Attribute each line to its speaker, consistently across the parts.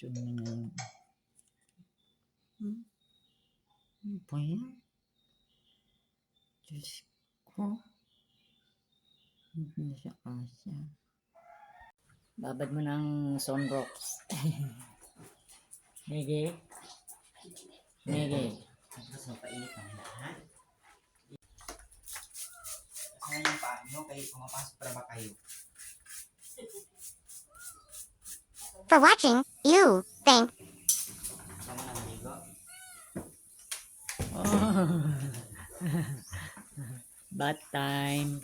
Speaker 1: Ano ba yan? Diyos ko. Hindi siya kasya. Babad mo ng sunrocks. Nege. Nege.
Speaker 2: Tapos mapainit ang lahat. Kasi yung paa nyo, kayo pumapasok para ba kayo?
Speaker 3: For watching, you thank
Speaker 2: Saan mo naligo?
Speaker 1: Oh. Bath time.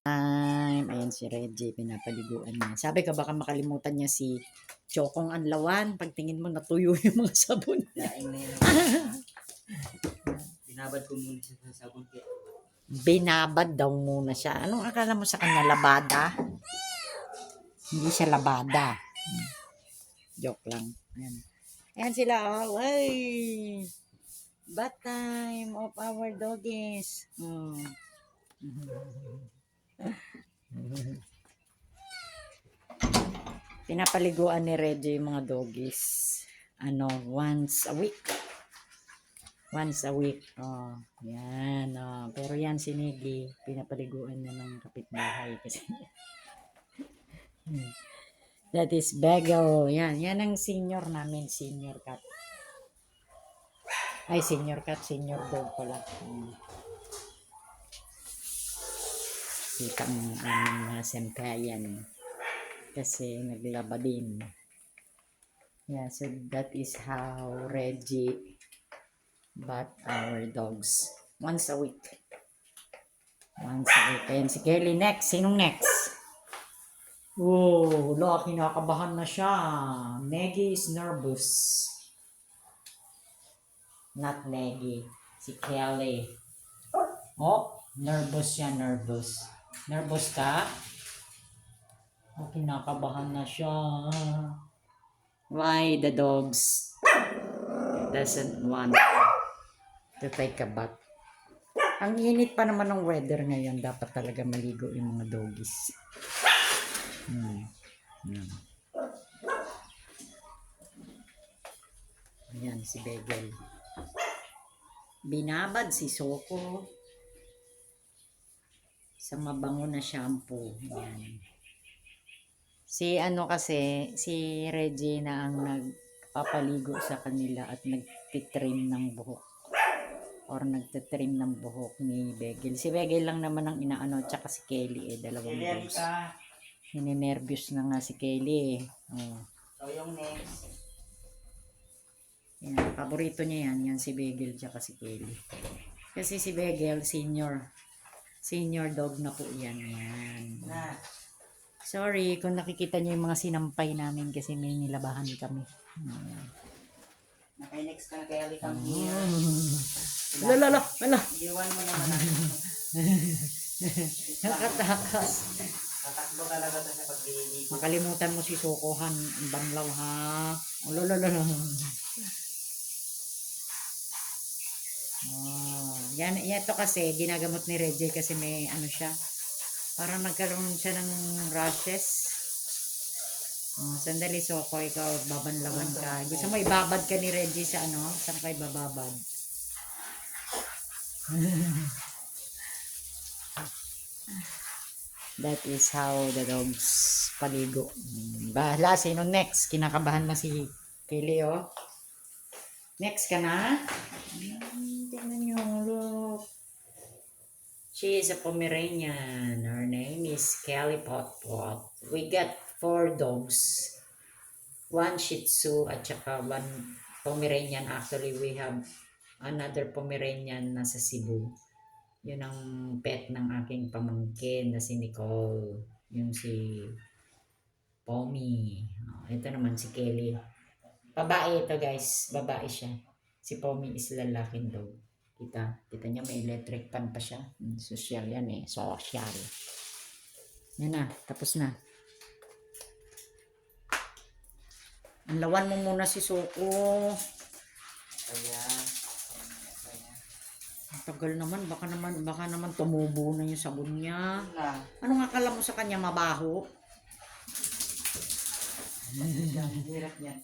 Speaker 1: Ayan si Reggie, pinapaliguan niya. Sabi ka baka makalimutan niya si Chokong Anlawan. Pagtingin mo natuyo yung mga sabon.
Speaker 2: Daing na yun. Binabad ko muna siya sa sabon kaya.
Speaker 1: Binabad daw muna siya. Anong akala mo sa kanya? Labada? Hindi siya labada. Joke lang. Ayan. Ayan sila. Oh. Ay! Bath time of our doggies. Pinapaliguan ni Reggie yung mga doggies. Once a week. Once a week. Oh, yan. Oh. Pero yan si Niggy, pinapaliguan niya ng kapitbahay kasi. That is Bagel. Yan. Yan ang senior namin. Senior cat. Ay, senior cat. Senior dog pala. Kita ang aming mga sempayan. Kasi naglaba din. Yeah, so that is how Reggie bat our dogs. Once a week. Once a week. Ayan si Kelly next. Sinong next? Oh, kinakabahan na siya. Negi is nervous. Not Negi. Si Kelly. Oh, nervous siya, nervous. Nervous ka? Oh, kinakabahan na siya. Why the dogs doesn't want to take a bath? Ang init pa naman ng weather ngayon. Dapat talaga maligo yung mga doggies. Ayan si Bagel. Binabad si Soko sa mabango na shampoo. Ayan. Si Reggie na ang nagpapaligo sa kanila at nagtitrim ng buhok. Or nagtitrim ng buhok ni Bagel. Si Bagel lang naman ang inaano, tsaka si Kelly dalawang dogs. Hininervyos na nga si Kelly Oh.
Speaker 2: So yung next.
Speaker 1: Yan, paborito niya yan si Bagel tsaka si Kelly. Kasi si Bagel, senior dog na po yan.
Speaker 2: Na.
Speaker 1: Sorry kung nakikita niyo yung mga sinampay namin kasi may nilabahan kami.
Speaker 2: Naka-next ka na kaya come here.
Speaker 1: Lala.
Speaker 2: Iwan mo naman.
Speaker 1: Nakatakas.
Speaker 2: Tatakbo talaga ito sa pagliligo.
Speaker 1: Makalimutan mo si Sokohan, Banlaw ha. Lala. Yan ito kasi ginagamot ni Reggie kasi may siya. Parang nagkaroon siya ng rashes. Sandali Soko, ikaw babanlawan ka. Gusto mo ibabad ka ni Reggie sa Saan ka ibababad? That is how the dogs paligo. Bahala, sino next? Kinakabahan na si Kelly Next ka na? Tingnan nyo, look. She is a Pomeranian. Her name is Kelly Potpot. We got 4 dogs. 1 Shih Tzu at saka 1 Pomeranian. Actually, we have another Pomeranian nasa Cebu. Yun ang pet ng aking pamangkin na si Nicole. Yung si Pomi. Ito naman si Kelly. Babae ito guys. Babae siya. Si Pomi is lalaking dog. Kita niya may electric fan pa siya. Social yan Social. Yan na. Tapos na. Anlawan mo muna si Soko. Ang tagal naman. Baka naman tumubo na yung sabon niya. Anong akala mo sa kanya? Mabaho?
Speaker 2: Ang hirap niyan.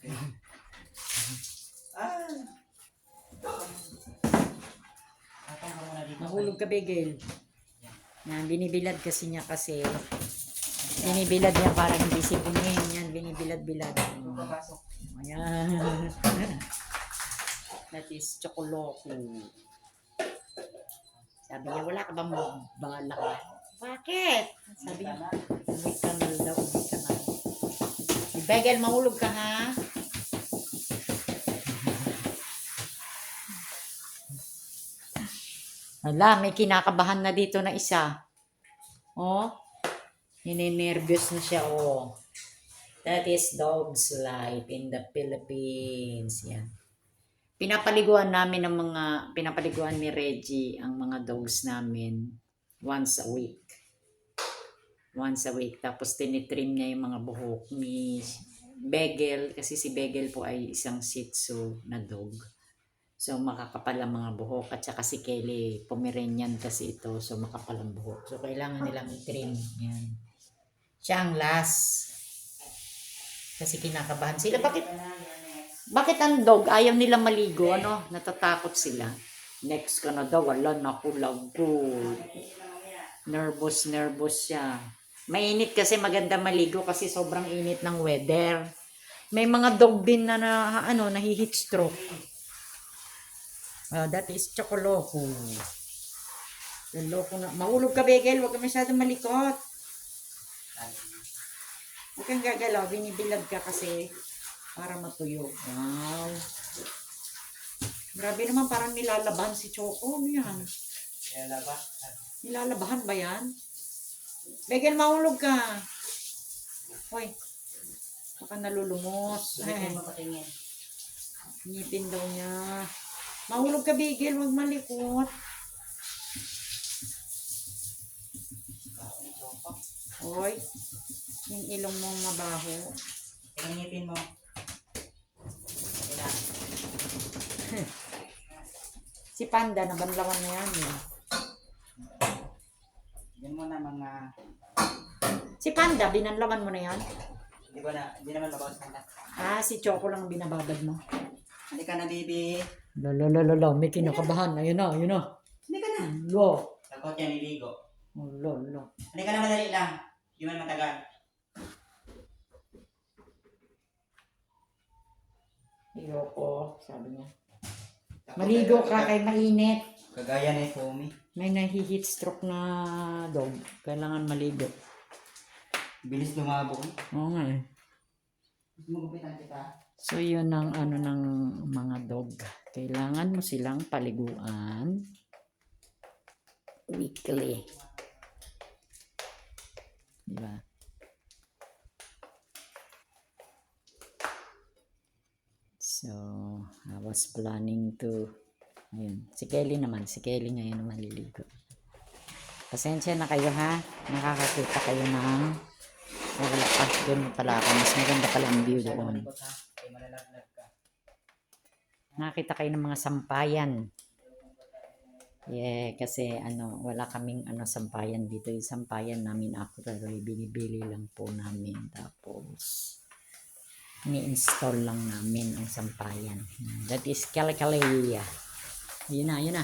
Speaker 2: Ah! Atong ka muna dito.
Speaker 1: Mahulog ka, Bigel. Yan, binibilad kasi niya kasi. Binibilad niya para hindi sipunin. Yan, binibilad-bilad.
Speaker 2: Kung papasok.
Speaker 1: Ayan. That is Chocoloko. Sabi niya, wala ka bang balak? Bakit? Sabi niya, uwi ka na daw, uwi ka na. Bigel, mahulog ka ha? Hala, may kinakabahan na dito na isa. Oh, nininervyos na siya, oh. That is dog's life in the Philippines. Yan. Pinapaliguan ni Reggie ang mga dogs namin once a week. Once a week. Tapos tinitrim niya yung mga buhok ni Begel. Kasi si Begel po ay isang Shih Tzu na dog. So makakapal ang mga buhok. At saka si Kelly, Pomeranian kasi ito. So makapal ang buhok. So kailangan nilang i-trim. Yan. Siya ang last. Kasi kinakabahan sila. Bakit ang dog ayaw nila maligo? Ano? Natatakot sila. Next ka na daw. Wala na lagot. Nervous siya. Mainit kasi maganda maligo kasi sobrang init ng weather. May mga dog din na nahi-heat stroke. That is Chocoloko. Loko na. Mahulog ka, Begel. Huwag ka masyadong malikot. Huwag kang gagalaw. Binibilad ka kasi para matuyo. Wow. Grabe naman, parang nilalabahan si Choco. Ano yan? Nilalabahan ba yan? Begel, mahulog ka. Hoy. Baka nalulumos. Ngipin daw niya. Mahulog ka, Begel. Huwag malikot. Hoy. Yung ilong mo mabaho.
Speaker 2: Ngipin mo.
Speaker 1: Si Panda, nabanlawan na yan.
Speaker 2: Yan mo na mga...
Speaker 1: Si Panda, binanlawan mo na yan?
Speaker 2: Hindi naman mabawas ka na.
Speaker 1: Si Choco lang ang binababad mo.
Speaker 2: Halika na, baby.
Speaker 1: Lala, may kinakabahan. Ayun na.
Speaker 2: Halika na.
Speaker 1: Lo.
Speaker 2: Takot yan, niligo.
Speaker 1: Lo.
Speaker 2: Halika na, madali lang. Hindi man matagal.
Speaker 1: Ayoko, sabi niya. Maligo ka kay mainit.
Speaker 2: Kagaya ni Foamy.
Speaker 1: May nahi-heat stroke na dog. Kailangan maligo.
Speaker 2: Bilis lumabo.
Speaker 1: Oo nga eh.
Speaker 2: Magupitan kita.
Speaker 1: So yun ang ng mga dog. Kailangan mo silang paliguan weekly. Diba? So, I was planning to, ayun, si Kelly ngayon maliligo. Pasensya na kayo ha, nakakakita kayo ng, wala pa, doon pala ako, mas maganda pala ang view doon. Nakakita kayo ng mga sampayan. Yeah, kasi wala kaming sampayan dito. Yung sampayan namin ako binibili lang po namin. Tapos, ni-install lang namin ang sampayan. That is Kalkalaya. Yun na.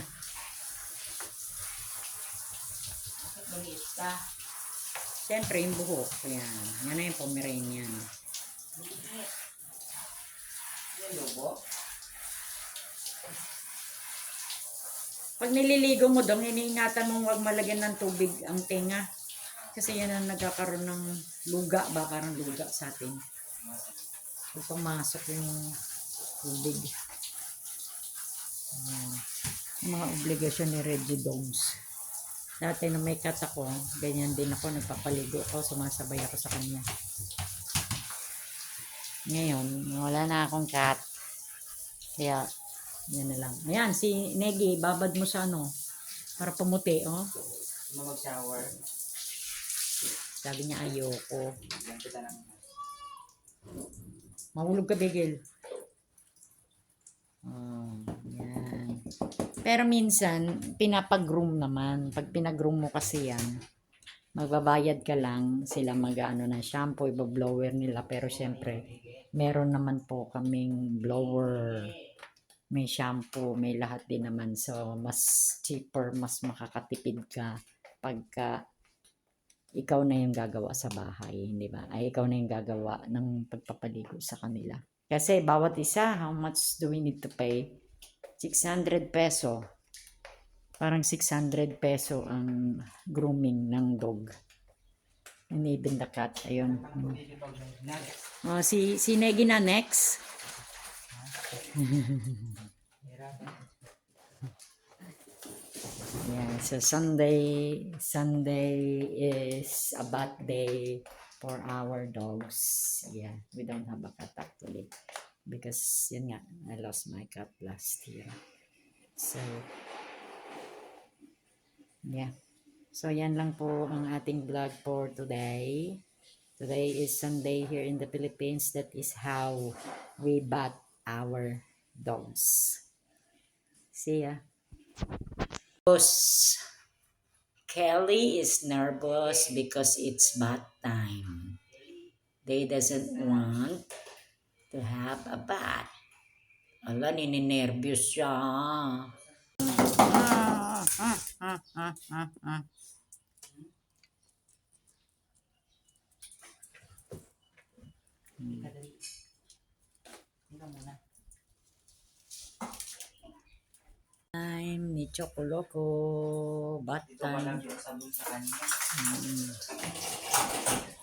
Speaker 1: Siyempre, yung buhok. Yan. Yan na yung Pomeranian.
Speaker 2: Yung lobo?
Speaker 1: Pag nililigo mo dong, iniingatan mong huwag malagyan ng tubig ang tenga. Kasi yan ang nagkakaroon ng luga ba? Parang luga sa atin. Huwag pumasok yung tubig. Yung mga obligasyon ni Reggie Dogs. Dati na may cat ako, ganyan din ako, nagpapaligo ako, sumasabay ako sa kanya. Ngayon, wala na akong cat. Kaya, yan na lang. Ayan, si Negi, babad mo sa para pumuti, oh.
Speaker 2: Mag-shower.
Speaker 1: Sabi niya, ayoko.
Speaker 2: Yan kita naman.
Speaker 1: Mahulog ka, Bigel. Yan. Pero minsan, pinapag-groom naman. Pag pinag-groom mo kasi yan, magbabayad ka lang, sila mag-ano ng shampoo, iba-blower nila. Pero syempre, meron naman po kaming blower, may shampoo, may lahat din naman. So, mas cheaper, mas makakatipid ka pagka ikaw na yung gagawa sa bahay, hindi ba? Ay, ikaw na yung gagawa ng pagpapaligo sa kanila. Kasi bawat isa, how much do we need to pay? 600 peso. Parang 600 peso ang grooming ng dog. And even the cat. Ayun. Oh, si Negi na next. Yeah, so Sunday is a bath day for our dogs. Yeah, we don't have a cat actually because yun nga, I lost my cat last year. So yeah. So yan lang po ang ating vlog for today. Today is Sunday here in the Philippines. That is how we bath our dogs. See ya. Kelly is nervous because it's bath time. They doesn't want to have a bath. Ala, nininervyos siya. Time ni Chocoloko. Bath
Speaker 2: Dito ka lang
Speaker 1: time.
Speaker 2: yung sabon sa kanya.
Speaker 1: Mm.